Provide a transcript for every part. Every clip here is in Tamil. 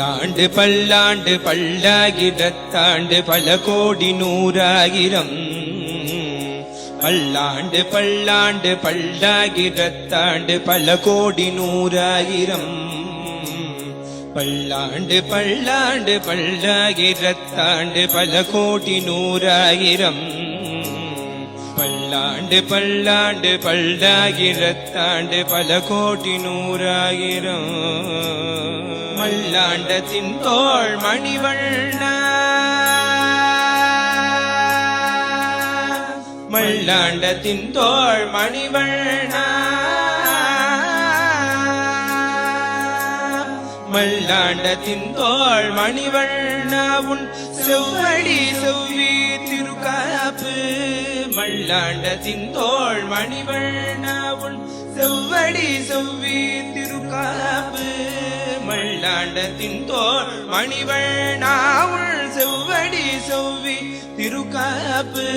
பல்லாண்டு பல்லாண்டு பல்லாயிரத்தாண்டு பல கோடி நூறாயிரம் பல்லாண்டு பல்லாண்டு பல்லாயிரத்தாண்டு பல கோடி நூறாயிரம் பல்லாண்டு பல்லாண்டு பல்லாயிரத்தாண்டு பல கோடி நூறாயிரம் பல்லாண்டு பல்லாண்டு பல்லாயிரத்தாண்டு பல கோடி நூறாயிரம் மல்லாண்டத்தின் தோள் மணிவண்ணா மல்லாண்டத்தின் தோள் மணிவண்ணா மல்லாண்டத்தின் தோள் மணிவண்ணா உன் செவ்வடி செவ்வி திருக்காப்பு மல்லாண்டத்தின் தோள் மணிவண்ணா உன் செவ்வடி செவ்வி திருக்காப்பு மல்லாண்டத்தின் தோள் மணிவண்ணா உன் செவ்வடி செவ்வி திருக்காப்பு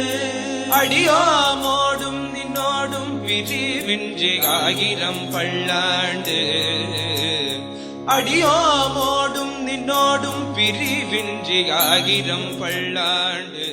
அடியோ மோடும் நின்னோடும் பிரிவின்றி ஆயிரம் பல்லாண்டு அடியோ மோடும் நின்னோடும் பிரிவின்றி ஆயிரம் பல்லாண்டு